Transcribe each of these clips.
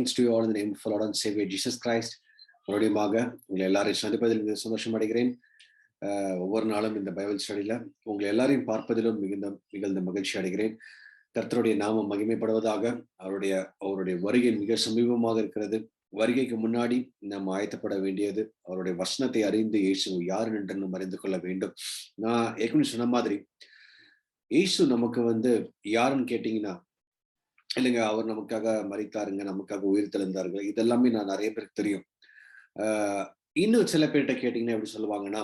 Greetings to you all in the name of our Lord and Savior Jesus Christ. மறுபடியுமாக உங்களை எல்லாரையும் சந்திப்பதில் மிக சந்தோஷம் அடைகிறேன். ஒவ்வொரு நாளும் இந்த பைபிள் ஸ்டடியில உங்களை எல்லாரையும் பார்ப்பதிலும் மிகுந்த மகிழ்ச்சி அடைகிறேன். கர்த்தருடைய நாமம் மகிமைப்படுவதாக. அவருடைய வருகை மிக சமீபமாக இருக்கிறது. வருகைக்கு முன்னாடி நாம் ஆயத்தப்பட வேண்டியது அவருடைய வசனத்தை அறிந்து இயேசு யார் என்று நம்ம அறிந்து கொள்ள வேண்டும். நான் ஏற்கனவே சொன்ன மாதிரி இயேசு நமக்கு யாருன்னு கேட்டீங்கன்னா, இல்லைங்க அவர் நமக்காக மரித்தாருங்க, நமக்காக உயிர் தெழுந்தார்கள், இதெல்லாமே நான் நிறைய பேருக்கு தெரியும். இன்னும் சில பேர்கிட்ட கேட்டீங்கன்னா எப்படி சொல்லுவாங்கன்னா,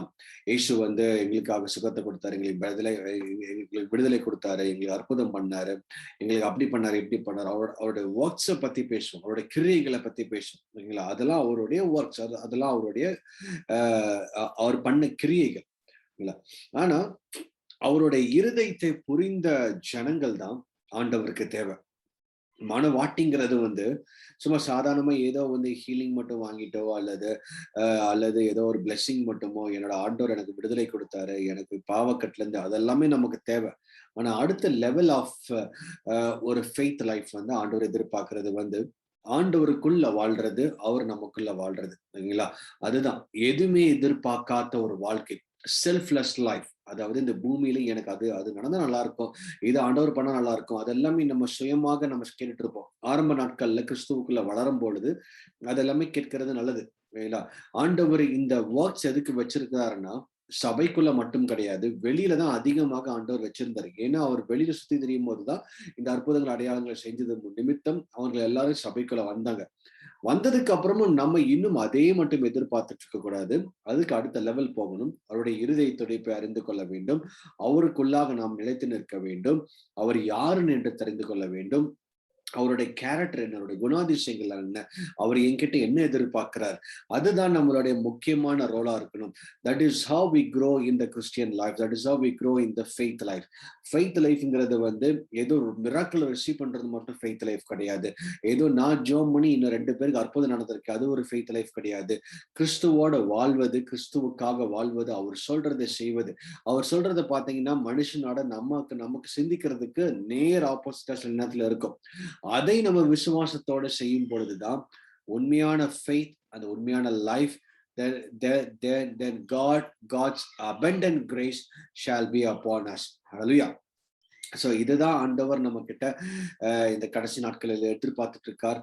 இயேசு எங்களுக்காக சுகத்தை கொடுத்தாரு, எங்களுக்கு விடுதலை கொடுத்தாரு, எங்களுக்கு அற்புதம் பண்ணாரு, எங்களுக்கு அப்படி பண்ணாரு இப்படி பண்ணாரு. அவருடைய ஒர்க்ஸை பத்தி பேசுவோம், அவருடைய கிரியைகளை பத்தி பேசுவோம், இல்லைங்களா? அதெல்லாம் அவருடைய ஒர்க்ஸ், அதெல்லாம் அவருடைய அவர் பண்ண கிரியைகள், இல்ல. ஆனா அவருடைய இருதயத்தை புரிந்த ஜனங்கள் தான் ஆண்டவருக்கு தேவை. மனவாட்டிங்கிறது சும்மா சாதாரணமா ஏதோ ஹீலிங் மட்டும் வாங்கிட்டோ அல்லது ஏதோ ஒரு பிளெஸிங் மட்டுமோ, என்னோட ஆண்டவர் எனக்கு விடுதலை கொடுத்தாரு, எனக்கு பாவக்கட்டுல இருந்து, அதெல்லாமே நமக்கு தேவை. ஆனா அடுத்த லெவல் ஆஃப் ஒரு ஃபெய்த் லைஃப் ஆண்டவர் எதிர்பார்க்கறது ஆண்டவருக்குள்ள வாழ்றது, அவர் நமக்குள்ள வாழ்றது, இல்லைங்களா? அதுதான் எதுவுமே எதிர்பார்க்காத ஒரு வாழ்க்கை, செல்ஃப்லெஸ் லைஃப். அதாவது இந்த பூமியில எனக்கு அது நடந்தா நல்லா இருக்கும், இது ஆண்டவர் பண்ணா நல்லா இருக்கும், அதெல்லாமே நம்ம சுயமாக நம்ம கேட்டுட்டு இருப்போம். ஆரம்ப நாட்கள்ல கிறிஸ்துவுக்குள்ள வளரும் பொழுது அதெல்லாமே கேட்கறது நல்லது, இல்லைங்களா? ஆண்டவர் இந்த ஒர்க்ஸ் எதுக்கு வச்சிருக்கிறாருன்னா, சபைக்குள்ள மட்டும் கிடையாது, வெளியில தான் அதிகமாக ஆண்டவர் வச்சிருந்தாரு. ஏன்னா அவர் வெளியில சுத்தி தெரியும் போதுதான் இந்த அற்புதங்கள் அடையாளங்களை செஞ்சது நிமித்தம் அவர்கள் எல்லாரும் சபைக்குள்ள வந்தாங்க. வந்ததுக்கு அப்புறமும் நம்ம இன்னும் அதே மட்டும் எதிர்பார்த்துட்டு இருக்க கூடாது, அதுக்கு அடுத்த லெவல் போகணும். அவருடைய இருதய துடிப்பை அறிந்து கொள்ள வேண்டும், அவருக்குள்ளாக நாம் நிலைத்து நிற்க வேண்டும், அவர் யாருன்னு என்று தெரிந்து கொள்ள வேண்டும், அவருடைய கேரக்டர் என்ன, அவருடைய குணாதிசயங்கள் என்ன, அவர் என்கிட்ட என்ன எதிர்பார்க்கிறார், அதுதான் நம்மளுடைய முக்கியமான ரோலா இருக்கணும். That is how we grow in the Christian life, that is how we grow in the faith life. Faith லைஃப்ங்கிறது ஏதோ ஒரு மிராக்கிள் ரிசீவ் பண்றது மட்டும் ஃபெய்த் லைஃப் கிடையாது. ஏதோ நான் ஜோம் பண்ணி இன்னும் 2 பேருக்கு அற்புதம் நடந்திருக்கு, அது ஒரு ஃபெய்த் லைஃப் கிடையாது. கிறிஸ்துவோட வாழ்வது, கிறிஸ்துவுக்காக வாழ்வது, அவர் சொல்றதை செய்வது. அவர் சொல்றதை பார்த்தீங்கன்னா மனுஷனோட நமக்கு சிந்திக்கிறதுக்கு நேர் ஆப்போசிட்டா சில நேரத்துல இருக்கும். அதை நம்ம விசுவாசத்தோட செய்யும் பொழுதுதான் உண்மையான ஃபெய்த், அந்த உண்மையான life, then God's abundant grace shall be upon us. Hallelujah. So இதுதான் ஆண்டவர் நம்ம கிட்ட இந்த கடைசி நாட்களில் எதிர்பார்த்துட்டு இருக்கார்.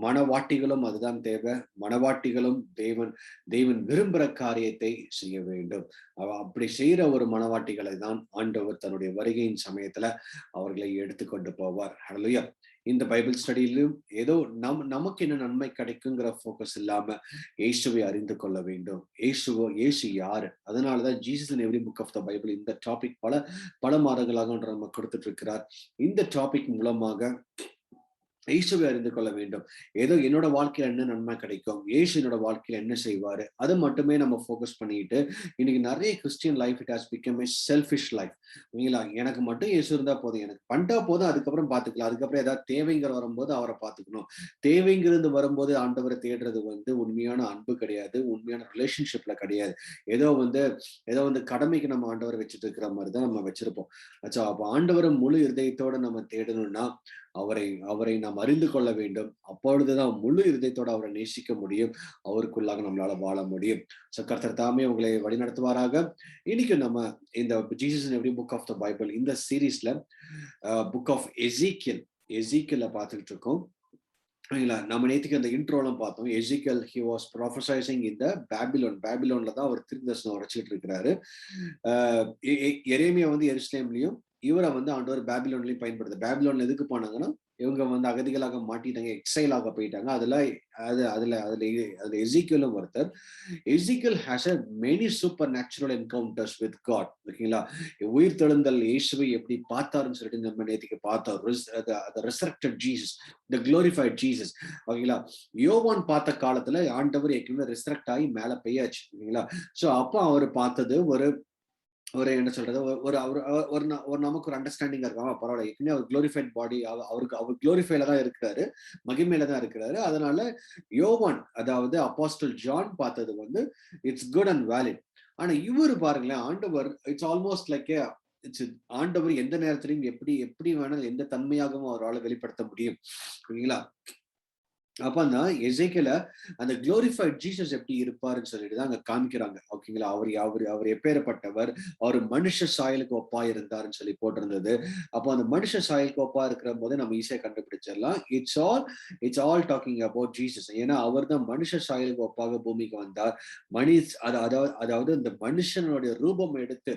மனவாட்டிகளும் அதுதான் தேவை. மனவாட்டிகளும் தேவன் விரும்புகிற காரியத்தை செய்ய வேண்டும். அப்படி செய்யற ஒரு மனவாட்டிகளை தான் ஆண்டவர் தன்னுடைய வருகையின் சமயத்துல அவர்களை எடுத்துக்கொண்டு போவார். ஹல்லேலூயா. இந்த பைபிள் ஸ்டடியிலும் ஏதோ நமக்கு என்ன நன்மை கிடைக்குங்கிற போக்கஸ் இல்லாம இயேசுவை அறிந்து கொள்ள வேண்டும். இயேசு யாரு? அதனாலதான் Jesus in every book of the Bible இந்த டாபிக் பல மாதங்களாக நம்ம கொடுத்துட்டு இருக்கிறார். இந்த டாபிக் மூலமாக இயேசுவை அறிந்து கொள்ள வேண்டும். ஏதோ என்னோட வாழ்க்கையில என்ன நன்மை கிடைக்கும், இயேசு என்னோட வாழ்க்கையில என்ன செய்வாரு, அதை மட்டுமே நம்ம ஃபோக்கஸ் பண்ணிட்டு இன்னைக்கு நிறைய Christian life it has become a selfish life. இல்லைங்களா? எனக்கு மட்டும் இயேசு இருந்தா போதும், எனக்கு பண்ணிட்டா போதும், அதுக்கப்புறம் பார்த்துக்கலாம், அதுக்கப்புறம் ஏதாவது தேவைங்கிற வரும்போது அவரை பார்த்துக்கணும். தேவைங்கிறது வரும்போது ஆண்டவரை தேடுறது உண்மையான அன்பு கிடையாது, உண்மையான ரிலேஷன்ஷிப்ல கிடையாது. ஏதோ கடமைக்கு நம்ம ஆண்டவரை வச்சுட்டு இருக்கிற மாதிரி தான் நம்ம வச்சிருப்போம். அப்ப ஆண்டவரை முழு இருதயத்தோட நம்ம தேடணும்னா அவரை நாம் அறிந்து கொள்ள வேண்டும். அப்பொழுதுதான் முழு இருதயத்தோட அவரை நேசிக்க முடியும், அவருக்குள்ளாக நம்மளால வாழ முடியும். சோ கர்த்தர் தாமே உங்களை வழிநடத்துவாராக. இன்னைக்கு நம்ம இந்த Jesus in every book of the Bible இந்த சீரீஸ்ல புக் ஆஃப் எசேக்கியேல பார்த்துக்கிட்டு இருக்கோம். நம்ம நேற்றுக்கு அந்த இன்ட்ரோலாம் பார்த்தோம். எசேக்கியேல் he was prophesying in the பேபிலோன்ல தான் அவர் தீர்க்கதரிசனம் உரைச்சிட்டு இருக்கிறாரு. எரேமியா எருசலேம்லயும், இவரை ஆண்டவர் பேபிலோன்லயும் பயன்படுத்த. பேபிலோன்ல எதுக்கு போனாங்கன்னா, இவங்க அகதிகளாக மாட்டிட்டாங்க, எக்ஸைலாக போயிட்டாங்க. அதுல எசேக்கியேலும் ஒருத்தர். எசேக்கியேல் has a many supernatural encounters with God. ஓகேங்களா? உயிர் தெழுந்தல் இயேசுவை எப்படி பார்த்தாருன்னு சொல்லிட்டு நம்ம நேற்றுக்கு பார்த்தோம். the resurrected Jesus, the glorified Jesus. ஓகேங்களா? யோவான் பார்த்த காலத்துல ஆண்டவர் ஏற்கனவே ரிசரக்ட் ஆகி மேல பெய்யாச்சு, ஓகேங்களா? சோ அப்ப அவர் பார்த்தது ஒரு என்ன சொல்றது, ஒரு நமக்கு ஒரு அண்டர்ஸ்டாண்டிங் இருக்காங்க. பரவாயில்ல, ஏற்கனவே அவர் குளோரிஃபைட் பாடி, அவர் குளோரிஃபைல தான் இருக்கிறாரு, மகிமையில தான் இருக்கிறாரு. அதனால யோவான், அதாவது அப்போஸ்டல் ஜான் பார்த்தது இட்ஸ் குட் அண்ட் வேலிட். ஆனா இவரு பாருங்களேன், ஆண்டவர் இட்ஸ் ஆல்மோஸ்ட் லைக் ஆண்டவர் எந்த நேரத்திலையும் எப்படி வேணாலும் எந்த தன்மையாகவும் அவரால் வெளிப்படுத்த முடியும், சரிங்களா? அப்பதான் எசேக்கியேல அந்த குளோரிஃபைட் ஜீசஸ் எப்படி இருப்பாருன்னு சொல்லிட்டு தான் அங்க காமிக்கிறாங்க. ஓகேங்களா? அவர் அவர் அவர் எப்பேற்பட்டவர், அவர் மனுஷ சாயலுக்கு ஒப்பா இருந்தாருன்னு சொல்லி போட்டிருந்தது. அப்போ அந்த மனுஷ சாயலுக்கு ஒப்பா இருக்கிற போது நம்ம ஈஸியா கண்டுபிடிச்சிடலாம். It's all talking about Jesus. ஏன்னா அவர் தான் மனுஷ சாயலுக்கு ஒப்பாக பூமிக்கு வந்தார். அதாவது இந்த மனுஷனுடைய ரூபம் எடுத்து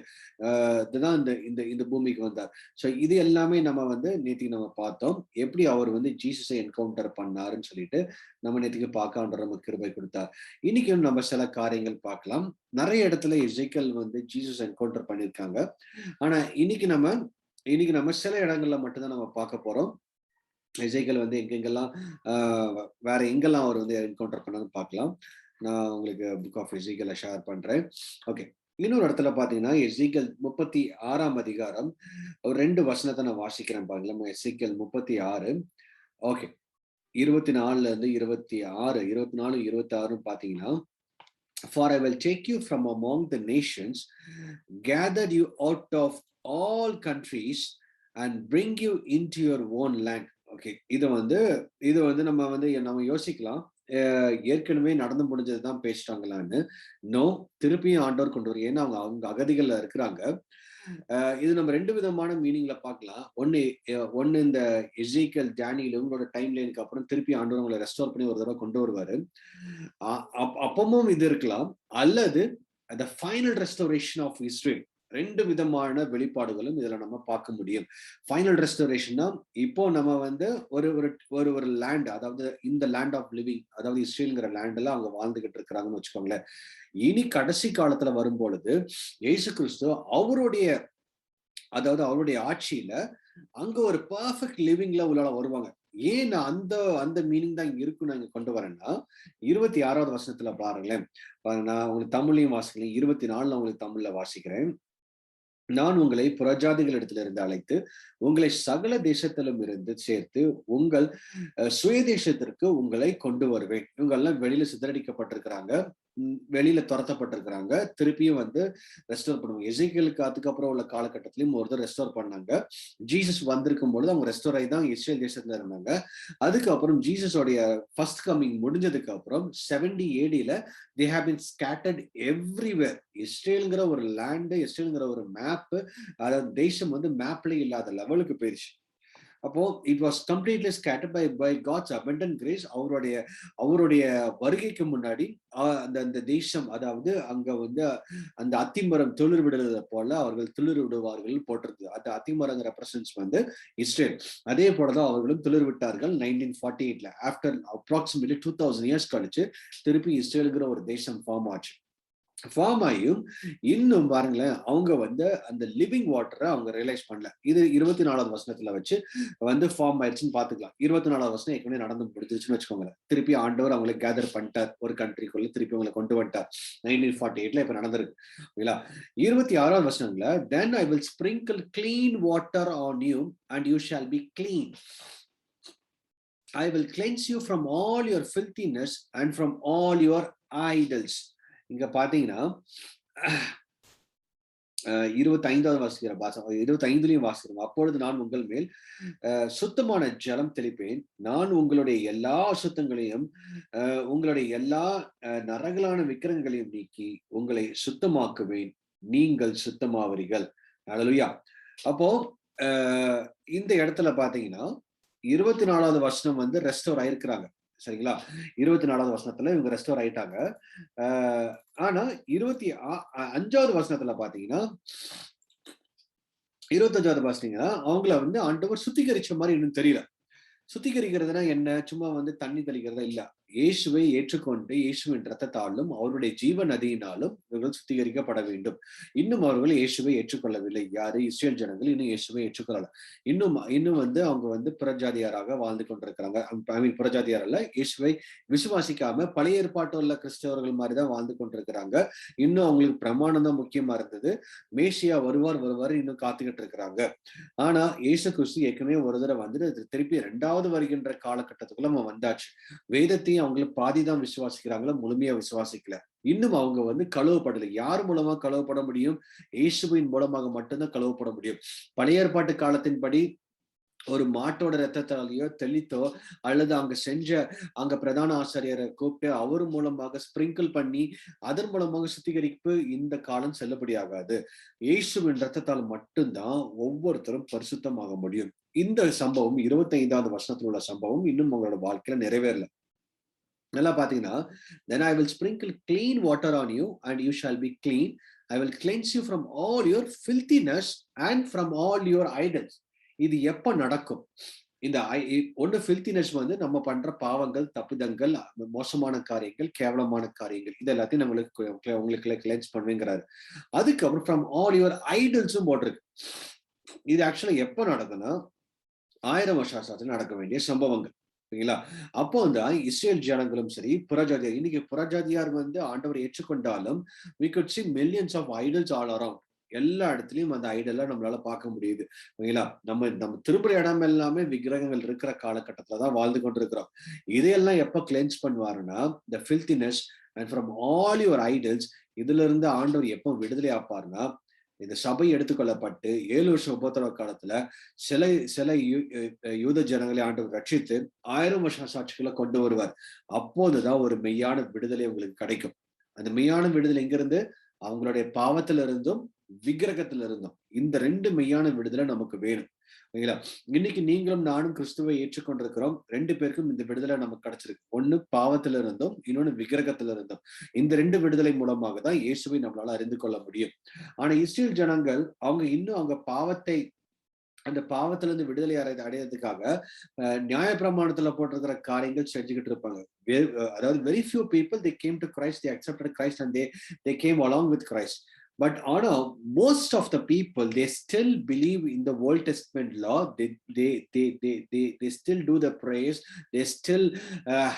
இதுதான் இந்த இந்த இந்த பூமிக்கு வந்தார். ஸோ இது எல்லாமே நம்ம நேத்திக்கு நம்ம பார்த்தோம். எப்படி அவர் ஜீசஸை என்கவுண்டர் பண்ணாருன்னு சொல்லிட்டு நம்ம நேத்திக்கு பார்க்க ஆண்டவர் நமக்கு கிருபை கொடுத்தார். இன்னைக்கும் நம்ம சில காரியங்கள் பார்க்கலாம். நிறைய இடத்துல எசேக்கியேல் ஜீசஸ் என்கவுண்டர் பண்ணியிருக்காங்க. ஆனா இன்னைக்கு நம்ம சில இடங்கள்ல மட்டும்தான் நம்ம பார்க்க போறோம். எசேக்கியேல் எங்கெங்கெல்லாம் வேற எங்கெல்லாம் அவர் என்கவுண்டர் பண்ணான்னு பார்க்கலாம். நான் உங்களுக்கு புக் ஆஃப் எசேக்கியேல ஷேர் பண்றேன். ஓகே, இன்னொரு இடத்துல பாத்தீங்கன்னா எசேக்கியேல் 36 அதிகாரம் ஒரு 2 வசனத்தை நான் வாசிக்கிறேன் பாருங்களேன். எசேக்கியேல் 36 ஓகே 24ல இருந்து 26 24 26 பாத்தீங்கன்னா, for I will take you from among the nations, gathered you out of all countries and bring you into your own land. Okay, இது நம்ம யோசிக்கலாம், ஏற்கனவே நடந்து முடிஞ்சதுதான் பேசிட்டாங்களான்னு. நோ, திருப்பியும் ஆண்டவர் கொண்டு வரும். ஏன்னா அவங்க அகதிகள்ல இருக்கிறாங்க. இது நம்ம 2 விதமான மீனிங்ல பார்க்கலாம். ஒன்னு இந்த எசேக்கியேல் டேனியல் இவங்களோட டைம் லைனுக்கு அப்புறம் திருப்பி ஆண்டவர் உங்களை ரெஸ்டோர் பண்ணி ஒரு தடவை கொண்டு வருவாரு. அப்பமும் இது இருக்கலாம். அல்லது the final restoration of Israel. 2 விதமான வெளிப்பாடுகளும் இதுல நம்ம பார்க்க முடியும். ஃபைனல் ரெஸ்டோரேஷன்னா இப்போ நம்ம ஒரு ஒரு ஒரு லேண்ட், அதாவது இந்த லேண்ட் ஆஃப் லிவிங், அதாவது இஸ்ரேல்ங்கிற லேண்ட்ல அவங்க வாழ்ந்துகிட்டு இருக்கிறாங்கன்னு வச்சுக்கோங்களேன். இனி கடைசி காலத்துல வரும் பொழுது இயேசு கிறிஸ்து அவருடைய ஆட்சியில அங்க ஒரு பெர்ஃபெக்ட் லிவிங்ல உள்ளால வருவாங்க. ஏன் நான் அந்த மீனிங் தான் இங்க இருக்குன்னு நான் இங்க கொண்டு வரேன்னா, 26வது வசனத்துல பாருங்களேன். நான் உங்களுக்கு தமிழ்லையும் வாசிக்கிறேன், 24ல உங்களுக்கு தமிழ்ல வாசிக்கிறேன். நான் உங்களை புறஜாதிகளிடத்திலிருந்து அழைத்து உங்களை சகல தேசத்திலும் இருந்து சேர்த்து உங்கள் சுயதேசத்திற்கு உங்களை கொண்டு வருவேன். இவங்க எல்லாம் வெளியில சிதறடிக்கப்பட்டிருக்கிறாங்க, வெளியில துரத்தப்பட்டிருக்கிறாங்க. திருப்பியும் ரெஸ்டோர் பண்ணுவாங்க. எசேக்கியேலுக்கு அதுக்கப்புறம் உள்ள காலகட்டத்திலையும் ஒருத்தர் ரெஸ்டோர் பண்ணாங்க. ஜீசஸ் வந்திருக்கும் பொழுது அவங்க ரெஸ்டோர் ஆகி தான் இஸ்ரேல் தேசத்துல இருந்தாங்க. அதுக்கப்புறம் ஜீசஸோடைய ஃபர்ஸ்ட் கமிங் முடிஞ்சதுக்கு அப்புறம் 70 AD-ல they have been scattered everywhere. இஸ்ரேல்ங்கிற ஒரு லேண்ட், இஸ்ரேல்ங்கிற ஒரு மேப், அதாவது தேசம் மேப்ல இல்லாத லெவலுக்கு போயிடுச்சு. அப்போ it was completely scattered by God's abundant grace. அவருடைய வருகைக்கு முன்னாடி அந்த தேசம், அதாவது அங்க அந்த அத்திமரம் துளிர் விடுறத போல அவர்கள் துளிர் விடுவார்கள் போட்டிருக்கு. அந்த அத்திமரம் ரெப்ரசன்ஸ் இஸ்ரேல். அதே போலதான் அவர்களும் துளிர் விட்டார்கள் 1948ல. ஆஃப்டர் அப்ராக்சிமேட்லி 2000 இயர்ஸ் கழிச்சு திருப்பி இஸ்ரேலுங்கிற ஒரு தேசம் ஃபார்ம் ஆச்சு. ஃபார்ம் ஆகியும் இன்னும் பாருங்களேன், அவங்க அந்த லிவிங் வாட்டரை அவங்க ரியலைஸ் பண்ணல. இது 24வது வசனத்துல வச்சு ஃபார்ம் ஆயிடுச்சுன்னு பாத்துக்கலாம். 24வது வசனம் ஏற்கனவே நடந்து முடிஞ்சிருச்சுன்னு வச்சுக்கோங்க. திருப்பி ஆண்டவர் அவங்களை கேதர் பண்ணிட்டார், ஒரு கண்ட்ரிக்குள்ள திருப்பி அவங்களை கொண்டு வந்துட்டார். 1948ல இப்ப நடந்திருக்கு. ஓகேங்களா? 26வது வசனங்கள then I will sprinkle clean water on you and you shall be clean. I will cleanse you from all your filthiness and from all your idols. இங்க பாத்தீங்கன்னா 25வது வாசிக்கிறோம், 25லயும் வாசிக்கிறோம். அப்பொழுது நான் உங்கள் மேல் சுத்தமான ஜலம் தெளிப்பேன், நான் உங்களுடைய எல்லா அசுத்தங்களையும் உங்களுடைய எல்லா நரகலான விக்கிரங்களையும் நீக்கி உங்களை சுத்தமாக்குவேன், நீங்கள் சுத்தமாவீர்கள். ஹல்லேலூயா. அப்போ இந்த இடத்துல பாத்தீங்கன்னா 24வது வசனம் ரெஸ்டோர் ஆயிருக்கிறாங்க. சரிங்களா? 24வது வசனத்துல இவங்க ரெஸ்டோர் ஆயிட்டாங்க. ஆனா 25வது வசனத்துல பாத்தீங்கன்னா 25வது பாத்தீங்கன்னா அவங்கள ஆண்டவர் சுத்திகரிச்ச மாதிரி இன்னும் தெரியல. சுத்திகரிக்கிறதுனா என்ன? சும்மா தண்ணி தெளிக்கிறதா இல்ல. இயேசுவை ஏற்றுக்கொண்டு இயேசுவின் இரத்தத்தாலும் அவருடைய ஜீவ நதியினாலும் இவர்கள் சுத்திகரிக்கப்பட வேண்டும். இன்னும் அவர்கள் இயேசுவை ஏற்றுக்கொள்ளவில்லை. யாரு? இஸ்ரேல் ஜனங்கள் இன்னும் இயேசுவை ஏற்றுக்கொள்ளல. இன்னும் அவங்க புறஜாதியாராக வாழ்ந்து கொண்டிருக்கிறாங்க. புறஜாதியார் அல்ல, இயேசுவை விசுவாசிக்காம பழைய ஏற்பாட்டு உள்ள கிறிஸ்தவர்கள் மாதிரிதான் வாழ்ந்து கொண்டிருக்கிறாங்க. இன்னும் அவங்களுக்கு பிரமாணம் தான் முக்கியமா இருந்தது. மேசியா வருவார் இன்னும் காத்துக்கிட்டு இருக்கிறாங்க. ஆனா இயேசு கிறிஸ்து ஏற்கனவே ஒரு தடவை திருப்பி 2வது வருகின்ற காலகட்டத்துக்குள்ள நம்ம வந்தாச்சு. வேதத்தையும் அவங்களுக்கு பாதிதான் விசுவாசிக்கிறாங்களா, முழுமையா விசுவாசிக்கல. இன்னும் அவங்க கழுவப்படலை. யார் மூலமா கழுவப்பட முடியும்? இயேசுவின் மூலமாக மட்டும்தான் கழுவப்பட முடியும். பழைய ஏற்பாட்டு காலத்தின்படி ஒரு மாட்டோட ரத்தத்தாலேயோ தெளித்தோ அல்லது அங்க பிரதான ஆசிரியரை கூப்பிட்டு அவர் மூலமாக ஸ்பிரிங்கிள் பண்ணி அதன் மூலமாக சுத்திகரிப்பு இந்த காலம் செல்லுபடியாகாது. இயேசுவின் ரத்தத்தால் மட்டும்தான் ஒவ்வொருத்தரும் பரிசுத்தமாக முடியும். இந்த சம்பவம் 25வது வசனத்தில் உள்ள சம்பவம் இன்னும் உங்களோட வாழ்க்கையில நிறைவேறல. நல்லா பாத்தீங்கன்னா, then I will sprinkle clean water on you and you shall be clean. I will cleanse you from all your filthiness and from all your idols. இது எப்ப நடக்கும்? இந்த ஒண்ணு ஃபில்தினஸ் வந்து நம்ம பண்ற பாவங்கள், தப்பிதங்கள், மோசமான காரியங்கள், கேவலமான காரியங்கள் இது எல்லாத்தையும் உங்களுக்கு கிளென்ஸ் பண்ணுவேங்கிறாரு. அதுக்கப்புறம் ஃப்ரம் ஆல் யுவர் ஐடல்ஸும் போட்டிருக்கு. இது ஆக்சுவலா எப்ப நடக்குதுன்னா 1000 வருஷம் நடக்க வேண்டிய சம்பவங்கள். சரிங்களா? அப்போ தான் இஸ்ரேல் ஜனங்களும் சரி, புறஜாதியார் இன்னைக்கு புறஜாதியார் வந்து ஆண்டவரை ஏற்றுக்கொண்டாலும் we could see millions of idols all around. எல்லா இடத்துலயும் அந்த ஐடலை நம்மளால பார்க்க முடியுது. சரிங்களா? நம்ம திரும்புற இடம் எல்லாமே விக்கிரகங்கள் இருக்கிற காலகட்டத்துல தான் வாழ்ந்து கொண்டிருக்கிறோம். இதையெல்லாம் எப்ப கிளென்ஸ் பண்ணுவாருன்னா the filthiness and from all your idols இதுல இருந்து ஆண்டவர் எப்போ விடுதலை ஆப்பாருன்னா இந்த சபை எடுத்துக்கொள்ளப்பட்டு 7 வருஷம் உபத்திரவ காலத்துல சில சில யூத ஜனங்களை ஆண்டவர் ரட்சித்து 1000 வருஷம் சாட்சிகளை கொண்டு வருவார். அப்போதுதான் ஒரு மெய்யான விடுதலை உங்களுக்கு கிடைக்கும். அந்த மெய்யான விடுதலை எங்க இருந்து? அவங்களுடைய பாவத்துல இருந்தும் விக்கிரகத்துல இருந்தும். இந்த 2 மெய்யான விடுதலை நமக்கு வேணும். சரிங்களா? இன்னைக்கு நீங்களும் நானும் கிறிஸ்துவை ஏற்றுக்கொண்டிருக்கிறோம். 2 பேருக்கும் இந்த விடுதலை நமக்கு கிடைச்சிருக்கு. ஒண்ணு பாவத்துல இருந்தும், இன்னொன்னு விக்கிரகத்துல இருந்தும். இந்த 2 விடுதலை மூலமாக தான் இயேசுவை நம்மளால அறிந்து கொள்ள முடியும். ஆனா இஸ்ரேல் ஜனங்கள் அவங்க இன்னும் அவங்க அந்த பாவத்துல இருந்து விடுதலை அடையறதுக்காக நியாயப்பிரமாணத்துல போட்டிருக்கிற காரியங்கள் செஞ்சுக்கிட்டு இருப்பாங்க. அதாவது very few people they came to Christ, they accepted Christ and they came along with Christ. But most of the people they still believe in the Old Testament law. They still do the prayers. They still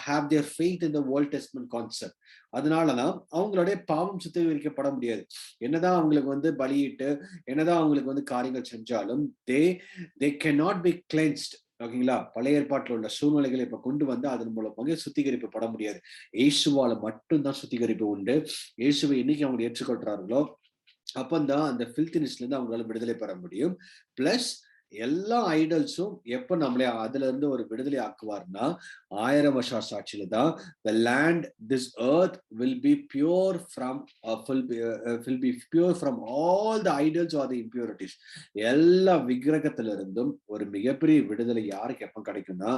have their faith in the Old Testament concept. அதனாலதான் அவங்களுடைய பாவம் சுத்திகரிக்கப்பட முடியாது. என்னதான் அவங்களுக்கு வந்து பலியிட்டு என்னதான் அவங்களுக்கு வந்து காரியங்கள் செஞ்சாலும் they cannot be cleansed. ஓகேங்களா? பழைய ஏற்பாட்டில் உள்ள சூழ்நிலைகளை இப்ப கொண்டு வந்து அதன் மூலமாக சுத்திகரிப்பு பட முடியாது. இயேசுவால மட்டும்தான் சுத்திகரிப்பு உண்டு. இயேசுவை என்னைக்கு அவங்க ஏற்றுக்கொள்றார்களோ அப்பந்தான் அந்த ஃபில்தினஸ்ல இருந்து அவங்களால விடுதலை பெற முடியும். பிளஸ் எல்லா ஐடல்ஸும் எப்ப நம்மளே அதுல இருந்து ஒரு விடுதலை ஆக்குவார்னா 1000 வருஷ சாட்சியில தான் the land, this earth will be pure from all the idols or the impurities. எல்லா விக்கிரகத்துல இருந்தும் ஒரு மிகப்பெரிய விடுதலை யாருக்கு எப்ப கிடைக்கும்னா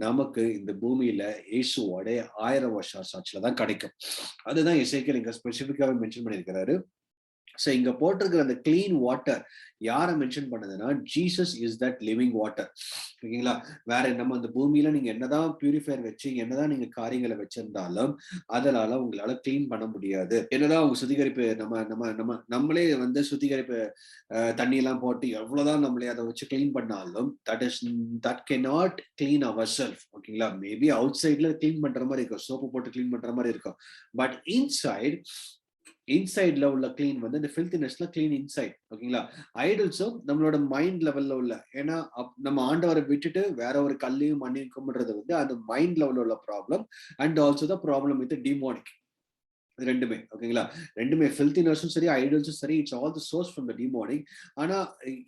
நமக்கு இந்த பூமியில இயேசுவோட 1000 வருஷ சாட்சியில தான் கிடைக்கும். அதுதான் எசேக்கியேல் இங்க ஸ்பெசிபிக்காவே மென்ஷன் பண்ணியிருக்கிறாரு. சோ இங்க போட்டிருக்கிற அந்த கிளீன் வாட்டர் யார மென்ஷன் பண்ணதுன்னா Jesus is that living water. ஓகேங்களா? வேற நம்ம அந்த பூமியில நீங்க என்னதான் பியூரிஃபையர் வச்சு என்னதான் நீங்க காரியங்களை வச்சிருந்தாலும் அதனால உங்களால கிளீன் பண்ண முடியாது. என்னதான் அவங்க சுத்திகரிப்பு நம்மளே வந்து சுத்திகரிப்பு தண்ணி எல்லாம் போட்டு எவ்வளவுதான் நம்மளே அதை வச்சு கிளீன் பண்ணாலும் தட் cannot clean ourselves. ஓகேங்களா? மேபி அவுட் சைட்ல கிளீன் பண்ற மாதிரி இருக்கும், சோப்பு போட்டு கிளீன் பண்ற மாதிரி இருக்கும். பட் இன்சைட்ல உள்ள கிளீன் வந்து இந்த ஃபில்தினஸ்ல கிளீன் இன்சைட். ஓகேங்களா? ஐடல்ஸும் நம்மளோட மைண்ட் லெவல்ல உள்ள, ஏன்னா நம்ம ஆண்டவரை விட்டுட்டு வேற ஒரு கல்லையும் மண்ணையும் கும்பிடுறது வந்து அந்த மைண்ட் லெவல்ல உள்ள problem and also the problem with demonic. ரெண்டுமே ஓகேங்களா? ரெண்டுமே ஃபில்தினஸும் சரி ஐடல்ஸும் சரி it's all the source from the demonic. ஆனா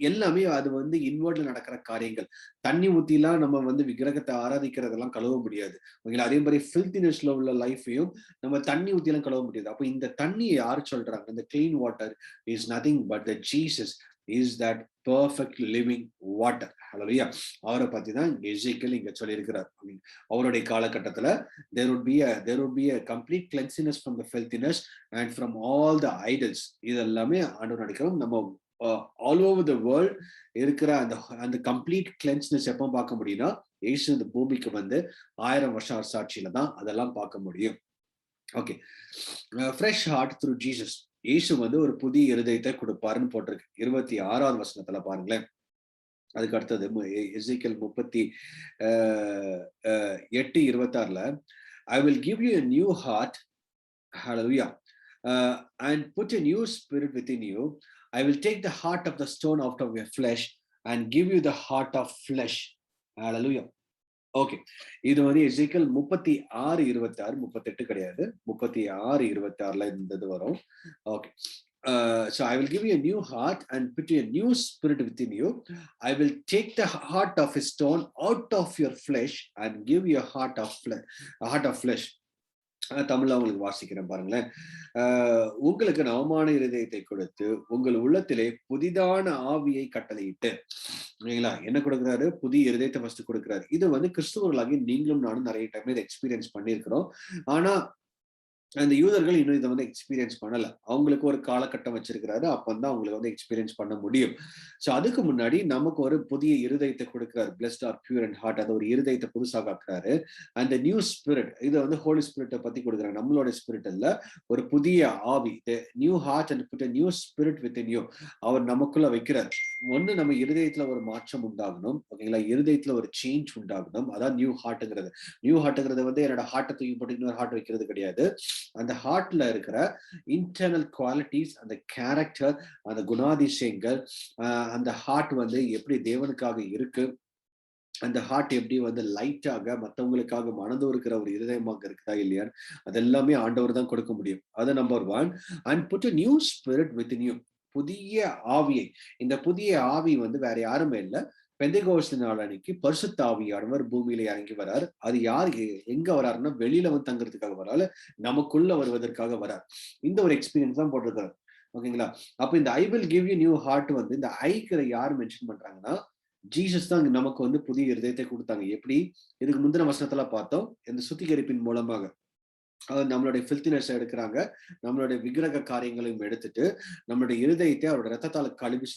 எல்லாமே அது வந்து இன்வர்ட்ல நடக்கிற காரியங்கள். தண்ணி ஊத்திலாம் நம்ம வந்து விக்கிரகத்தை ஆராதிக்கிறதெல்லாம் கழுவ முடியாது. ஓகேங்களா? அதே மாதிரி ஃபில்தினஸ்ல உள்ள லைஃபையும் நம்ம தண்ணி ஊத்திலாம் கழுவ முடியாது. அப்போ இந்த தண்ணியை யார் சொல்றாங்க? இந்த clean water is nothing but the Jesus is that perfect living water. ஹல்லேலூயா. அவரை பத்தி தான் எசேக்கியேல் இங்க சொல்லியிருக்கிறார். அவருடைய காலகட்டத்துல there would be a complete cleanliness from the filthiness and from all the idols. இதெல்லாமே ஆண்டவர் நடிக்கிறோம். நம்ம all over the world இருக்கிற அந்த கம்ப்ளீட் கிளென்ஸ்னஸ் எப்போ பார்க்க முடியும்னா இயேசு இந்த பூமிக்கு வந்து 1000 வருஷம் சாட்சியில தான் அதெல்லாம் பார்க்க முடியும். Okay, fresh heart through Jesus. இயேசு வந்து ஒரு புதிய இருதயத்தை கொடுப்பாருன்னு போட்டிருக்கு 26வது வசனத்துல பாருங்களேன். அதுக்கு அடுத்தது எசேக்கியேல் 38:26 I will give you a new heart, hallelujah, and put a new spirit within you. I will take the heart of the stone out of your flesh and give you the heart of flesh. Hallelujah. Okay, இது வந்து எசேக்கியேல் 36:26, 38 கிடையாது, 36:26 இந்த இது வரும். Okay, So I will give you a new heart and put you a new spirit within you. I will take the heart of a stone out of your flesh and give you a heart of flesh. தமிழ்ல உங்களுக்கு வாசிக்கிறேன் பாருங்களேன். உங்களுக்கு நவமான இருதயத்தை கொடுத்து உங்கள் உள்ளத்திலே புதிதான ஆவியை கட்டளையிட்டு, இல்லைங்களா, என்ன கொடுக்குறாரு? புதிய இருதயத்தை ஃபர்ஸ்ட் கொடுக்குறாரு. இது வந்து கிறிஸ்துவர்களாகி நீங்களும் நானும் நிறைய டைம் இதை எக்ஸ்பீரியன்ஸ் பண்ணியிருக்கிறோம். ஆனா அந்த யூதர்கள் இன்னும் இதை வந்து எக்ஸ்பீரியன்ஸ் பண்ணல. அவங்களுக்கு ஒரு காலகட்டம் வச்சிருக்கிறாரு, அப்பந்தான் அவங்களுக்கு வந்து எக்ஸ்பீரியன்ஸ் பண்ண முடியும். சோ அதுக்கு முன்னாடி நமக்கு ஒரு புதிய இருதயத்தை கொடுக்கிறார். Blessed are pure and heart, அது ஒரு இருதயத்தை புதுசாக ஆக்குறாரு. அந்த நியூ ஸ்பிரிட், இது வந்து ஹோலி ஸ்பிரிட்டை பத்தி கொடுக்குறாங்க. நம்மளோட ஸ்பிரிட் அல்ல, ஒரு புதிய ஆவி. New heart and put new spirit within you, அவர் நமக்குள்ள வைக்கிறார். ஒண்ணு, நம்ம இருதயத்துல ஒரு மாற்றம் உண்டாகணும், ஓகேங்களா, இருதயத்துல ஒரு சேஞ்ச் உண்டாகணும். அதான் நியூ ஹார்ட்ங்கிறது. நியூ ஹார்ட்ங்கிறது வந்து என்னோட ஹார்ட்டை தூக்கி போட்டு இன்னொரு ஹார்ட் வைக்கிறது கிடையாது. அந்த ஹார்ட்ல இருக்கிற இன்டர்னல் குவாலிட்டிஸ், அந்த கேரக்டர், அந்த குணாதிசயங்கள், அந்த ஹார்ட் வந்து எப்படி தேவனுக்காக இருக்கு, அந்த ஹார்ட் எப்படி வந்து லைட்டாக மற்றவங்களுக்காக மனது இருக்கிற ஒரு இருதயமாக இருக்குதா இல்லையான்னு அதெல்லாமே ஆண்டவர் தான் கொடுக்க முடியும். அது number one. And put new spirit with new, புதிய ஆவியை. இந்த புதிய ஆவி வந்து வேற யாருமே இல்லை, பெந்தெகோஸ்து நாள் அன்னைக்கு பரிசுத்த ஆவியானவர் பூமியில இறங்கி வரார். அது யார் எங்க வராருன்னா வெளியில வந்து தங்குறதுக்காக வராரு, நமக்குள்ள வருவதற்காக வரார். இந்த ஒரு எக்ஸ்பீரியன்ஸ் தான் போட்டிருக்காரு, ஓகேங்களா. அப்ப இந்த I will give you new heart வந்து இந்த ஐக்கிற யார் மென்ஷன் பண்றாங்கன்னா ஜீசஸ் தான் நமக்கு வந்து புதிய இருதயத்தை கொடுத்தாங்க. எப்படி? இதுக்கு முந்தின வசனத்துல பார்த்தோம், இந்த சுத்திகரிப்பின் மூலமாக. நம்மளுடைய ஃபில்தினஸ் எடுக்கிறாங்க, நம்மளுடைய விக்கிரக காரியங்களையும் எடுத்துட்டு நம்மளுடைய இருதயத்தை அவருடைய ரத்தத்தால் கழுவி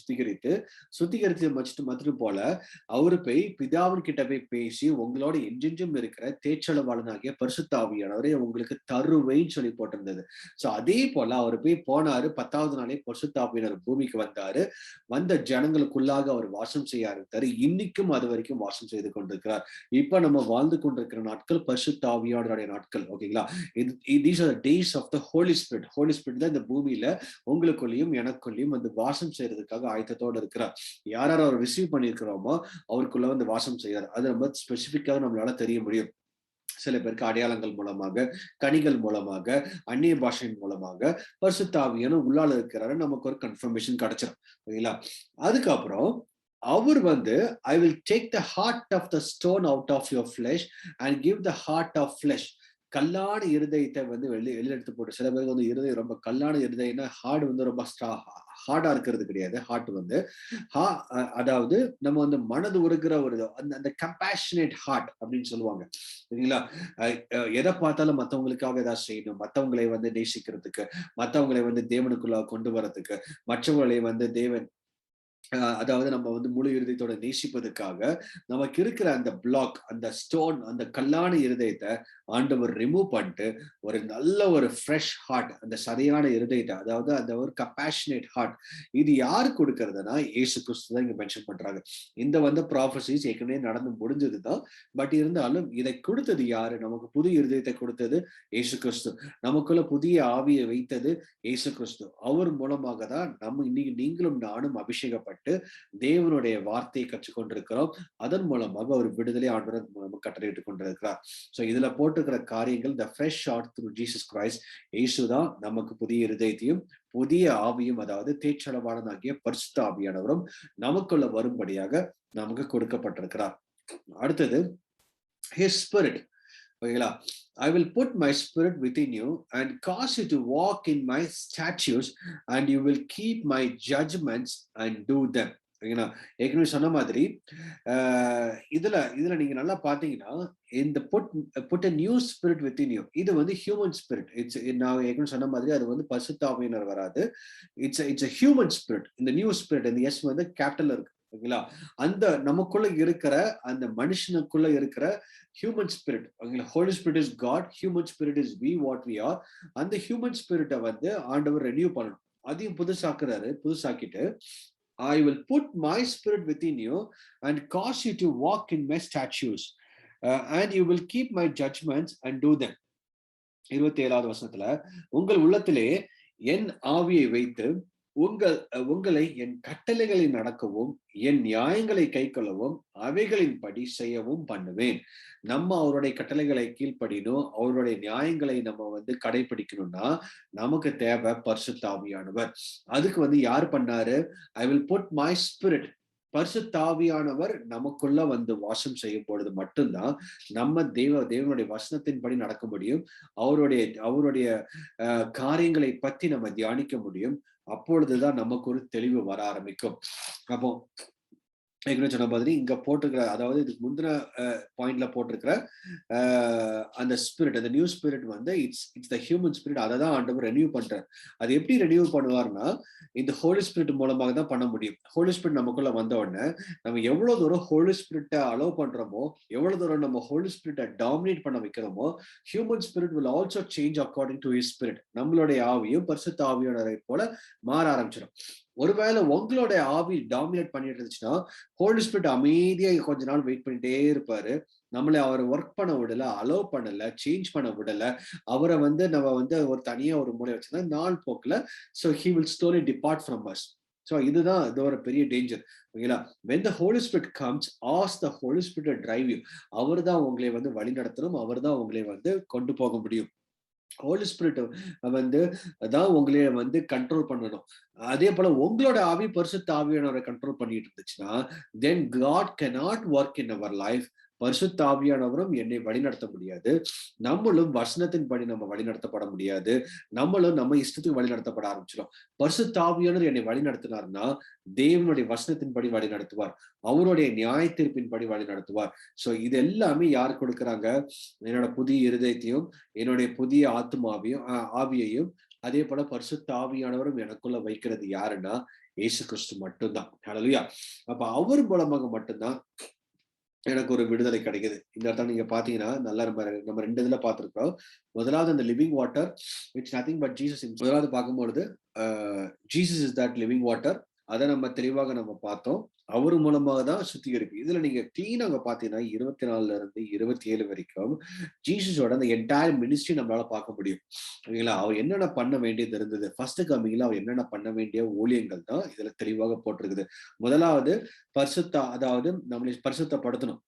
சுத்திகரித்து மற்ற போல அவரு போய் பிதாவின் கிட்ட போய் பேசி உங்களோட எஞ்செஞ்சும் இருக்கிற தேச்சளவாளனாகிய பரிசுத்த ஆவியானவரை உங்களுக்கு தருவைன்னு சொல்லி போட்டிருந்தது. சோ அதே போல அவர் போய் போனாரு, 10வது நாளே பரிசுத்த ஆவியினர் பூமிக்கு வந்தாரு. வந்த ஜனங்களுக்குள்ளாக அவர் வாசம் செய்ய ஆரம்பித்தாரு. இன்னைக்கும் அது வரைக்கும் வாசம் செய்து கொண்டிருக்கிறார். இப்ப நம்ம வாழ்ந்து கொண்டிருக்கிற நாட்கள் பரிசுத்த ஆவியானவருடைய நாட்கள், ஓகேங்களா. These are the days of the Holy Spirit. Holy Spirit தான் இந்த பூமியில உங்களுக்குள்ளேயும் எனக்குள்ளேயும் வந்து வாசம் செய்யறதுக்காக ஆயத்தத்தோடு இருக்கிறார். யார் அவர் ரிசீவ் பண்ணியிருக்கிறோமோ அவருக்குள்ள வந்து வாசம் செய்யறார். அது ரொம்ப ஸ்பெசிபிக்காக நம்மளால தெரிய முடியும். சில பேருக்கு அடையாளங்கள் மூலமாக, கனிகள் மூலமாக, அந்நிய பாஷையின் மூலமாக பரிசுத்த ஆவியான உள்ளால இருக்கிறாரு நமக்கு ஒரு கன்ஃபர்மேஷன் கிடைச்சிடும், ஓகேங்களா. அதுக்கப்புறம் அவர் வந்து I will take the heart of the stone out of your flesh and give the heart of flesh. கல்லான இருதயத்தை வந்து வெளியில எடுத்து போட்டு, சில பேருக்கு வந்து இருதயம் ரொம்ப கல்லான இருதயம்னா ஹார்ட் வந்து ரொம்ப ஹார்டா இருக்கிறது கிடையாது. ஹார்ட் வந்து அதாவது நம்ம வந்து மனது உருகிற ஒரு அந்த கம்பேஷனேட் ஹார்ட் அப்படின்னு சொல்லுவாங்க, சரிங்களா. எதை பார்த்தாலும் மற்றவங்களுக்காக ஏதாவது செய்யணும், மற்றவங்களை வந்து நேசிக்கிறதுக்கு, மற்றவங்களை வந்து தேவனுக்குள்ள கொண்டு வரதுக்கு, மற்றவங்களை வந்து தேவன் அதாவது நம்ம வந்து முழு இருதயத்தோட நேசிப்பதற்காக நமக்கு இருக்கிற அந்த பிளாக், அந்த ஸ்டோன், அந்த கல்லான இருதயத்தை ஆண்டவர் ரிமூவ் பண்ணிட்டு ஒரு நல்ல ஒரு ஃப்ரெஷ் ஹார்ட், அந்த சரியான இருதயத்தை, அதாவது அந்த ஒரு கம்பேஷனேட் ஹார்ட், இது யாரு கொடுக்கறதுனா இயேசு கிறிஸ்து தான் இங்க மென்ஷன் பண்றாங்க. இந்த வந்து ப்ராஃபசிஸ் ஏற்கனவே நடந்து முடிஞ்சதுதான். பட் இருந்தாலும் இதை கொடுத்தது யாரு? நமக்கு புது இருதயத்தை கொடுத்தது இயேசு கிறிஸ்து. நமக்குள்ள புதிய ஆவியை வைத்தது இயேசு கிறிஸ்து. அவர் மூலமாக தான் நம்ம இன்னைக்கு நீங்களும் நானும் அபிஷேகப்பட்டு தேவனுடைய வார்த்தையை கற்றுக்கொண்டிருக்கிறோம். அதன் மூலமாக ஒரு விடுதலை ஆண்டவர் கட்டளையிட்டுக் கொண்டிருக்கிறார். சோ இதுல போட்டுக்கிற காரியங்கள் the fresh heart through Jesus Christ. இயேசுதான் நமக்கு புதிய இருதயத்தையும் புதிய ஆவியும், அதாவது தேச்சளவாளனாகிய பரிசுத்த ஆவியானவரும் நமக்குள்ள வரும்படியாக நமக்கு கொடுக்கப்பட்டிருக்கிறார். அடுத்தது his spirit, ஓகேங்களா. I will put my spirit within you and cause you to walk in my statutes and you will keep my judgments and do them. ஓகேங்களா. ஏற்கனவே சொன்ன மாதிரி இதுல நீங்க நல்லா பாத்தீங்கன்னா இந்த put a new spirit within you, இது வந்து ஹியூமன் ஸ்பிரிட். நான் ஏற்கனவே சொன்ன மாதிரி அது வந்து பரிசுத்த ஆவியினர் வராது. It's a human spirit. இந்த நியூ ஸ்பிரிட், இந்த எஸ் வந்து கேபிட்டல்ல இருக்கு, ஓகேங்களா. அந்த நமக்குள்ள இருக்கிற அந்த மனுஷனுக்குள்ள இருக்கிற ஹியூமன் ஸ்பிரிட், ஓகேங்களா. Holy Spirit is God, human spirit is we what we are. அந்த ஹியூமன் ஸ்பிரிட்டை வந்து ஆண்டவர் ரெனியூ பண்ணணும், அதையும் புதுசாக்கிட்டு I will put my spirit within you and cause you to walk in my statutes and you will keep my judgments and do them. 27வது வசனத்துல உங்கள் உள்ளத்திலே என் ஆவியை வைத்து உங்களை என் கட்டளைகளை நடக்கவும் என் நியாயங்களை கைக்கொள்ளவும் அவைகளின்படி செய்யவும் பண்ணுவேன். நம்ம அவருடைய கட்டளைகளை கீழ்ப்படியணும், அவருடைய நியாயங்களை நம்ம கடைபிடிக்கணும்னா நமக்கு தேவை பரிசுத்த ஆவியானவர். அதுக்கு யார் பண்ணாரு? I will put my spirit. பரிசுத்த ஆவியானவர் நமக்குள்ள வாசம் செய்யும் பொழுது மட்டும்தான் நம்ம தேவனுடைய வசனத்தின்படி நடக்க முடியும். அவருடைய அவருடைய காரியங்களை பத்தி நம்ம தியானிக்க முடியும். அப்பொழுதுதான் நமக்கு ஒரு தெளிவு வர ஆரம்பிக்கும். அப்போ சொன்ன மாதிரி இங்க போட்டிருக்கிற, அதாவது இதுக்கு முந்தின பாயிண்ட்ல போட்டிருக்கிற அந்த ஸ்பிரிட், அந்த new spirit it's the human spirit. அதை தான் ஆண்டவர் ரெனியூ பண்றார். அது எப்படி ரெனியூ பண்ணுவார்னா இந்த ஹோலி ஸ்பிரிட் மூலமாக தான் பண்ண முடியும். ஹோலி ஸ்பிரிட் நமக்குள்ள வந்த உடனே நம்ம எவ்வளவு தூரம் ஹோலி ஸ்பிரிட்டை அலோவ் பண்றோமோ, எவ்வளவு தூரம் நம்ம ஹோலி ஸ்பிரிட்டை டாமினேட் பண்ண வைக்கிறோமோ, human spirit will also change according to his spirit. நம்மளுடைய ஆவியும் பரிசுத்த ஆவியானவரை போல மாற ஆரம்பிச்சிடும். ஒருவேளை உங்களோட ஆவி டாமினேட் பண்ணிட்டு இருந்துச்சுன்னா ஹோலி ஸ்பிரிட் அமைதியா கொஞ்ச நாள் வெயிட் பண்ணிட்டே இருப்பாரு. நம்மளை அவர் ஒர்க் பண்ண விடல, அலோவ் பண்ணல, சேஞ்ச் பண்ண விடல. அவரை நம்ம ஒரு தனியா ஒரு மூளை வச்சிருந்தா நாள் போக்குல he will slowly depart from us. இதுதான் இது ஒரு பெரிய டேஞ்சர். ஓகேங்களா? when the Holy Spirit comes, ask the Holy Spirit to drive you. அவர் தான் உங்களை வழி நடத்தணும், அவர் தான் உங்களை கொண்டு போக முடியும். ஹோலி ஸ்பிரிட் தான் உங்களைய கண்ட்ரோல் பண்ணணும். அதே போல உங்களோட ஆவி பரிசுத்த ஆவியானவரை கண்ட்ரோல் பண்ணிட்டு இருந்துச்சுன்னா then God cannot work in our life. பரிசுத்த ஆவியானவரும் என்னை வழிநடத்த முடியாது. நம்மளும் வசனத்தின்படி நம்ம வழிநடத்தப்பட முடியாது. நம்மளும் நம்ம இஷ்டத்துக்கு வழிநடத்தப்பட ஆரம்பிச்சிடும். பரிசுத்த ஆவியானவர் என்னை வழிநடத்தினார்னா தேவனுடைய வசனத்தின்படி வழி நடத்துவார், அவருடைய நியாய தீர்ப்பின்படி வழி நடத்துவார். இது எல்லாமே யார் கொடுக்குறாங்க? என்னோட புதிய இருதயத்தையும் என்னுடைய புதிய ஆவியையும் அதே போல பரிசுத்த ஆவியானவரும் எனக்குள்ள வைக்கிறது யாருன்னா இயேசு கிறிஸ்து மட்டும்தான். ஹல்லேலூயா. அப்ப அவர் மூலமாக மட்டும்தான் எனக்கு ஒரு விடுதலை கிடைக்குது. இந்த இடத்துல நீங்க பாத்தீங்கன்னா நல்லா நம்ம ரெண்டு இதுல பார்த்திருக்கோம். முதலாவது அந்த living water, it's nothing but Jesus. முதலாவது பார்க்கும்பொழுது Jesus is that living water. அதை நம்ம தெளிவாக நம்ம பார்த்தோம். அவர் மூலமாக தான் சுத்திகரிப்பு. இதுல நீங்க கிளீனா பாத்தீங்கன்னா 24 இருந்து 27 வரைக்கும் ஜீசஸோட அந்த என்டையர் மினிஸ்ட்ரி நம்மளால பார்க்க முடியும். ஓகேங்களா? அவர் என்னென்ன பண்ண வேண்டியது இருந்தது, ஃபர்ஸ்ட் கம்மிங்ல அவர் என்னென்ன பண்ண வேண்டிய ஊழியங்கள் தான் இதுல தெளிவாக போட்டிருக்குது. முதலாவது அதாவது நம்மளை பரிசுத்தப்படுத்தணும்,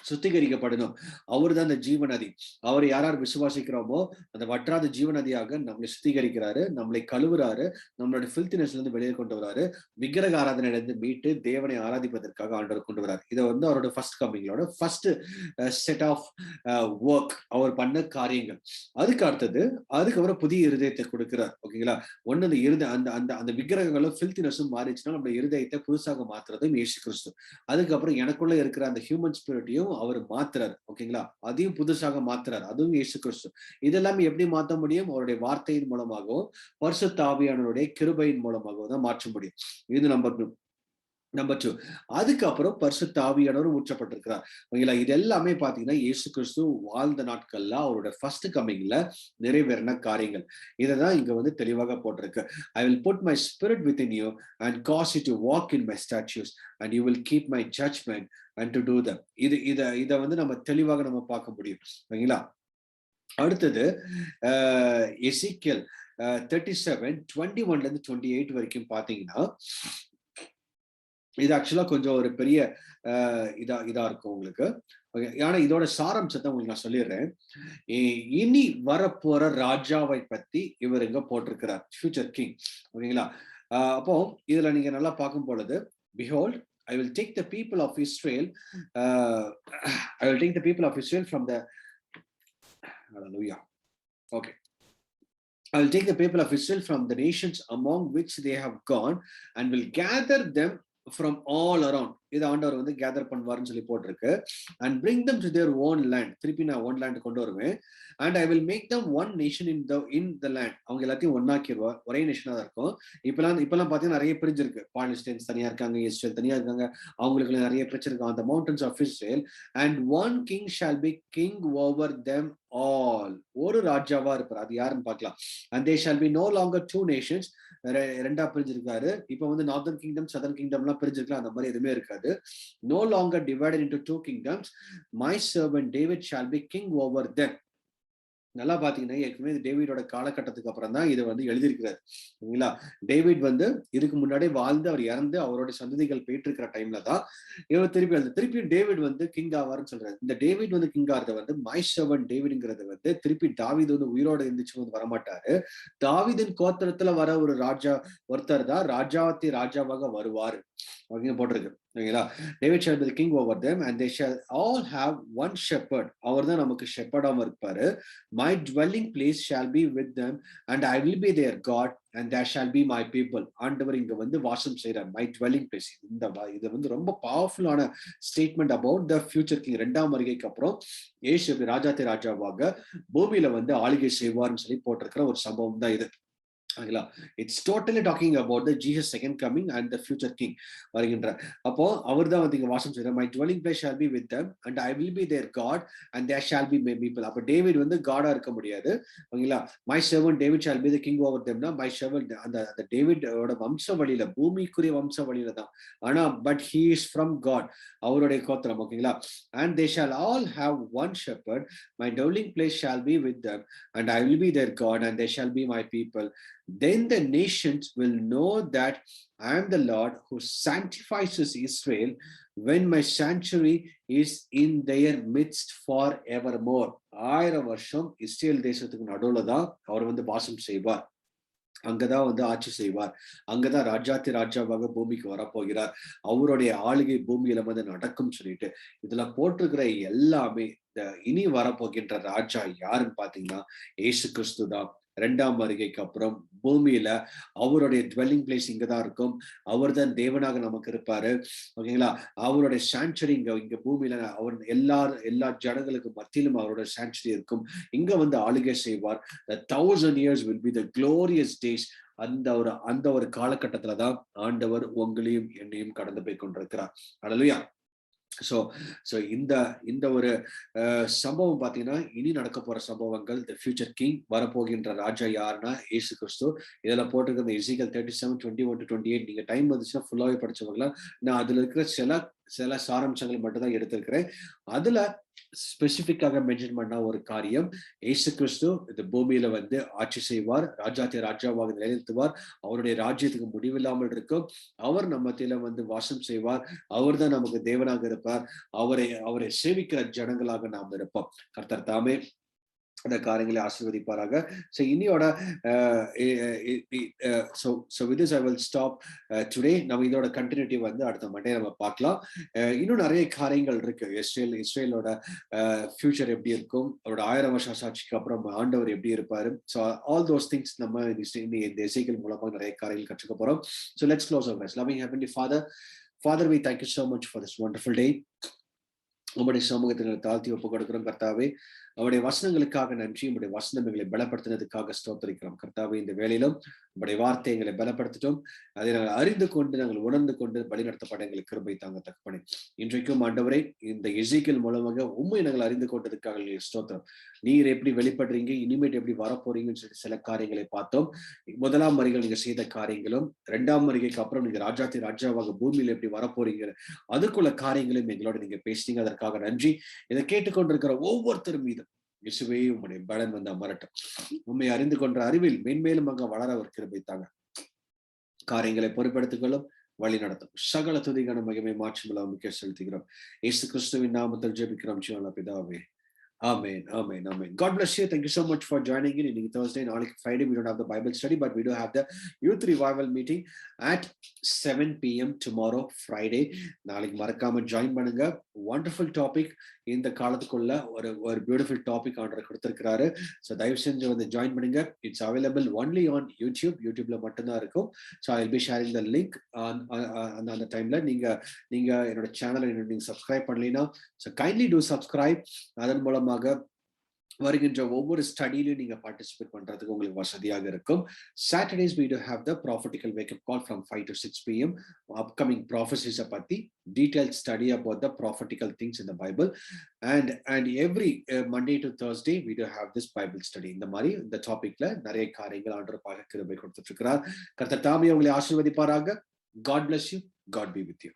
சுத்திகரிக்கப்படணும். அவர் தான் அந்த ஜீவநதி. அவர் யார் விசுவாசிக்கிறோமோ அந்த வற்றாத ஜீவநதியாக நம்மளை சுத்திகரிக்கிறாரு, நம்மளை கழுவுறாரு, நம்மளுடைய ஃபில்தினஸ்ல இருந்து வெளியே கொண்டு வராரு, விக்கிரக ஆராதனையிலிருந்து மீட்டு தேவனை ஆராதிப்பதற்காக ஆண்டவர் கொண்டு வராரு. இதை அவரோட ஃபர்ஸ்ட் கம்மிங்களோட ஃபர்ஸ்ட் செட் ஆஃப் ஒர்க், அவர் பண்ண காரியங்கள். அதுக்கப்புறம் புதிய இருதயத்தை கொடுக்கிறார். ஓகேங்களா? ஒண்ணு அந்த அந்த அந்த விக்கிரகங்களும் ஃபில்தினஸும் மாறிச்சுன்னா நம்ம இருதயத்தை புதுசாக மாத்துறதும் இயேசு கிறிஸ்து. அதுக்கப்புறம் எனக்குள்ள இருக்கிற அந்த ஹியூமன் ஸ்பிரிட்டையும் அவர் மாத்துறாரு. ஓகேங்களா? அதையும் புதுசாக மாத்துறாரு, அதுவும் இயேசு கிறிஸ்து. இதெல்லாம் எப்படி மாற்ற முடியும்? அவருடைய வார்த்தையின் மூலமாகவும் பரிசுத்த ஆவியானவருடைய கிருபையின் மூலமாகவும் தான் மாற்ற முடியும். இது நம்பர் 2. அதுக்கப்புறம் பரிசுத்த ஆவியானவர் ஊற்றப்பட்டிருக்கிறார். ஓகேங்களா? இது எல்லாமே பாத்தீங்கன்னா இயேசு கிறிஸ்து வாழ்ந்த நாட்கள்ல அவரோட ஃபர்ஸ்ட் கம்மிங்ல நிறைவேறின காரியங்கள். இததான் இங்க தெளிவாக போட்டிருக்கு. I will put my spirit within you and cause you to walk in my statutes and you will keep my judgment and to do them. இத நம்ம தெளிவாக நம்ம பார்க்க முடியும். ஓகேங்களா? அடுத்தது எசேக்கியேல் 37:21 இருந்து 28 வரைக்கும் பாத்தீங்கன்னா இது ஆக்சுவலா கொஞ்சம் ஒரு பெரிய இதா இருக்கும் உங்களுக்கு. ஆனா இதோட சாராம்சத்தை உங்களுக்கு நான் சொல்லிடுறேன். இனி வரப்போற ராஜாவை பத்தி இவர் இங்க போட்டிருக்கிறார், ஃபியூச்சர் கிங். ஓகேங்களா? அப்போ இதுல நீங்க நல்லா பார்க்கும் பொழுது, behold, I will take the people of Israel, I will take the people of Israel from the, hallelujah, okay, I will take the people of Israel from the nations among which they have gone and will gather them from all around. இது ஆண்டவர் gather பண்ணுவாருன்னு சொல்லி போட்டிருக்கு. and bring them to their own land. திருப்பி நான் own land கொண்டு வருவேன். and I will make them one nation in the land. அவங்க எல்லாத்தையும் ஒன்னாக்கிடுவார், ஒரே நேஷனா தான் இருக்கும். இப்பெல்லாம் பாத்தீங்கன்னா நிறைய பிரிஞ்சு இருக்கு. பாலஸ்டைன்ஸ் தனியா இருக்காங்க, இஸ்ரேல் தனியா இருக்காங்க, அவங்களுக்கு நிறைய பிரச்சனை இருக்கு. அந்த mountains of Israel and one king shall be king over them all. ஒரு ராஜாவா இருப்பார். அது யாருன்னு பார்க்கலாம். and they shall be no longer two nations. ரெண்டா பிரிஞ்சிருக்காரு. இப்ப நார்தர்ன் கிங்டம், சதர்ன் கிங்டம் எல்லாம் பிரிஞ்சிருக்கலாம். அந்த மாதிரி எதுவுமே இருக்காது. No longer divided into two kingdoms. My servant David shall be king over them. நல்லா பாத்தீங்கன்னா ஏற்கனவே டேவிடோட காலகட்டத்துக்கு அப்புறம் தான் இதை வந்து எழுதியிருக்கிறாரு. சரிங்களா? டேவிட் வந்து இதுக்கு முன்னாடி வாழ்ந்து அவர் இறந்து அவருடைய சந்ததிகள் போயிட்டு இருக்கிற டைம்ல தான் இவர் திருப்பி எழுது திருப்பி டேவிட் வந்து கிங் ஆவார்னு சொல்றாரு. இந்த டேவிட் வந்து கிங் ஆறது வந்து மை செர்வன்ட் டேவிட்ங்கிறது வந்து திருப்பி தாவீது வந்து உயிரோட இருந்துச்சு வந்து வரமாட்டாரு. தாவீதின் கோத்திரத்துல வர ஒரு ராஜா ஒருத்தர் தான் ராஜாவாக வருவார் அப்படின்னு போட்டிருக்கு. சரிங்களா? David shall be the king over them and they shall all have one shepherd. அவர் தான் நமக்கு ஷெப்பர்டாவும் இருப்பாரு. My dwelling place shall be with them and I will be their God and they shall be my people. ஆண்டவர் இங்க வந்து வாசம் செய்யறார். My dwelling place. இது வந்து ரொம்ப பவர்ஃபுல்லான statement about the future king. இரண்டாம் வருகைக்கு அப்புறம் இயேசு ராஜாதி ராஜாவாக பூமியில வந்து ஆளுகை செய்வார்னு சொல்லி போட்டிருக்கிற ஒரு சம்பவம் தான் இது. It's totally talking about the Jesus second coming and the future king வருகின்ற. அப்போ அவர் தான் வந்து இங்க வாசம் செய்யறார். My dwelling place shall be with them and I will be their God and there shall be my people. அப்ப David வந்து காடா இருக்க முடியாது. ஓகேங்களா? My servant David shall be the king over தெம்னா மை செர்வன்ட் அந்த அந்த டேவிடோட வம்ச வழியில பூமிக்குரிய வம்ச வழியில தான். ஆனா but he is from God. அவருடைய கோத்திரம். ஓகேங்களா? And they shall all have one shepherd. My dwelling place shall be with them and I will be their God and they shall be my people. Then the nations will know that I am the Lord who sanctifies Israel when my sanctuary is in their midst forevermore. 1000 வருஷம் Israel தேசத்துக்கு நடுவுல தான் அவர் வந்து வாசம் செய்வார். அங்கதான் வந்து ஆட்சி செய்வார். அங்கதான் ராஜாதி ராஜாவாக பூமிக்கு வரப்போகிறார். அவருடைய ஆளுகை பூமியில வந்து நடக்கும் சொல்லிட்டு இதுல போட்டிருக்கிற எல்லாமே இனி வரப்போகின்ற ராஜா யாருன்னு பாத்தீங்கன்னா ஏசு கிறிஸ்து தான். இரண்டாம் வருகைக்கு அப்புறம் பூமியில அவருடைய டுவெல்லிங் பிளேஸ் இங்கதான் இருக்கும். அவர் தான் தேவனாக நமக்கு இருப்பாரு. ஓகேங்களா? அவருடைய சாங்சுரி இங்க பூமியில அவர் எல்லா ஜனங்களுக்கு மத்தியிலும் அவருடைய சாங்சுரி இருக்கும். இங்க வந்து ஆளுகை செய்வார். 1000 years will be the glorious days. அந்த ஒரு காலகட்டத்துலதான் ஆண்டவர் உங்களையும் என்னையும் கடந்து போய் கொண்டிருக்கிறார். அல்லேலூயா. சோ இந்த ஒரு சம்பவம் பாத்தீங்கன்னா இனி நடக்க போற சம்பவங்கள் த ஃபியூச்சர் கிங் வரப்போகின்ற ராஜா யாருன்னா ஏசு கிறிஸ்து. இதுல போட்டிருக்கிற எசேக்கியேல் 37:21-28 நீங்க டைம் வந்துச்சுன்னா ஃபுல்லாவே படிச்சவங்களா. நான் அதுல இருக்கிற சில சாராம்சங்கள் மட்டும் தான் எடுத்திருக்கிறேன். அதுல ஸ்பெசிபிக்காக மென்ஷன் பண்ண ஒரு காரியம் ஏசு கிறிஸ்து இந்த பூமியில வந்து ஆட்சி செய்வார். ராஜாதி ராஜாவாக நிலைநிறுத்துவார். அவருடைய ராஜ்யத்துக்கு முடிவில்லாமல் இருக்கும். அவர் நம்ம மத்தியில வந்து வாசம் செய்வார். அவர் தான் நமக்கு தேவனாக இருப்பார். அவரை சேவிக்கிற ஜனங்களாக நாம் இருப்போம். கர்த்தர் தாமே அந்த காரியங்களை ஆசீர்வதிப்பாராக. சோ இன்னியோட with this I will stop today. நம்ம இதோட கண்டினியூட்டி வந்து அடுத்த மண்டே நம்ம பார்க்கலாம். இன்னும் நிறைய காரியங்கள் இருக்கு. இஸ்ரேலோட ஃபியூச்சர் எப்படி இருக்கும், அவரோட 1000 வருஷ சாட்சிக்கு அப்புறம் ஆண்டவர் எப்படி இருப்பாரு. ஸோ ஆல் தோஸ் திங்ஸ் நம்ம இந்த எசேக்கியேல் மூலமா நிறைய காரியங்கள் கற்றுக்க போறோம். So let's close our eyes. Loving Heavenly Father, we thank you so much for this wonderful day. உங்களுடைய சமூகத்தில் தாழ்த்தி ஒப்பு கொடுக்கிறோம் கர்த்தாவே. அவருடைய வசனங்களுக்காக நன்றி. உங்களுடைய வசனம் எங்களை பலப்படுத்தினதுக்காக ஸ்தோத்திரிக்கிறோம் கர்த்தாவே. இந்த வேளையிலும் உங்களுடைய வார்த்தை எங்களை பலப்படுத்திட்டோம். அதை நாங்கள் அறிந்து கொண்டு நாங்கள் உணர்ந்து கொண்டு வழிநடத்தப்பட எங்களுக்கு கிருபை தாங்க தகப்பனே. இன்றைக்கும் ஆண்டவரே இந்த எசேக்கியேல் மூலமாக உண்மை நாங்கள் அறிந்து கொண்டதுக்காக ஸ்தோத்திரம். நீர் எப்படி வெளிப்படுறீங்க, இனிமேட் எப்படி வரப்போறீங்கன்னு சொல்லி சில காரியங்களை பார்த்தோம். முதலாம் வருகையில் நீங்க செய்த காரியங்களும், இரண்டாம் வருகைக்கு அப்புறம் நீங்க ராஜாதி ராஜாவாக பூமியில எப்படி வரப்போறீங்க அதுக்குள்ள காரியங்களும் எங்களோட நீங்க பேசினீங்க. அதற்காக நன்றி. இதை கேட்டுக்கொண்டிருக்கிற ஒவ்வொருத்தரும் மீதும் இயேசுவே உம்முடைய பலன் வந்து அமரட்டும். உண்மை அறிந்து கொண்ட அறிவில் மேன்மேலும் அங்க வளர ஒரு கிருபை தாங்க. காரியங்களை பொறுப்பெடுத்துக் கொள்ளும், வழி நடத்தும். சகல துதிகான மகிமை மாற்றமில்லாம முக்கிய செலுத்துகிறோம். இயேசு கிறிஸ்துவின் நாமத்தில் ஜெபிக்கிறோம் ஜீவனுள்ள பிதாவே. Amen. Amen. Amen. God bless you. Thank you so much for joining in. In Thursday and Friday, we don't have the Bible study, but we do have the youth revival meeting at 7 p.m. tomorrow, Friday. நாளைக்கு மறக்காம join பண்ணுங்க. Wonderful topic. இந்த காலத்துக்குள்ள ஒரு beautiful topic order கொடுத்திருக்கிறாரு. So தயவு செஞ்சு வந்து join பண்ணுங்க. இட்ஸ் அவைலபிள் ஒன்லி ஆன் யூடியூப்ல மட்டும்தான் இருக்கும். So I will be sharing the link அந்த டைம்ல நீங்க என்னோட சேனலை நீங்க சப்ஸ்கிரைப் பண்ணலீங்கன்னா ஸோ கைண்ட்லி டூ சப்ஸ்கிரைப். அதன் மூலமாக வருகின்ற ஒவ்வொரு ஸ்டடியிலும் நீங்க பார்ட்டிசிபேட் பண்றதுக்கு உங்களுக்கு வசதியாக இருக்கும். Saturdays we do have the prophetical wake up call from 5 to 6 p.m. upcoming prophecies பத்தி detailed study about the prophetical things in the Bible and every Monday to Thursday we do have this Bible study. இந்த மாதிரி இந்த டாபிக்ல நிறைய காரியங்கள் ஆண்டவர் பார்க்க கிருபை கொடுத்துட்டு இருக்கிறார். கர்த்தர் தாமே உங்களை ஆசீர்வதிப்பாராக. God bless you. God be with you.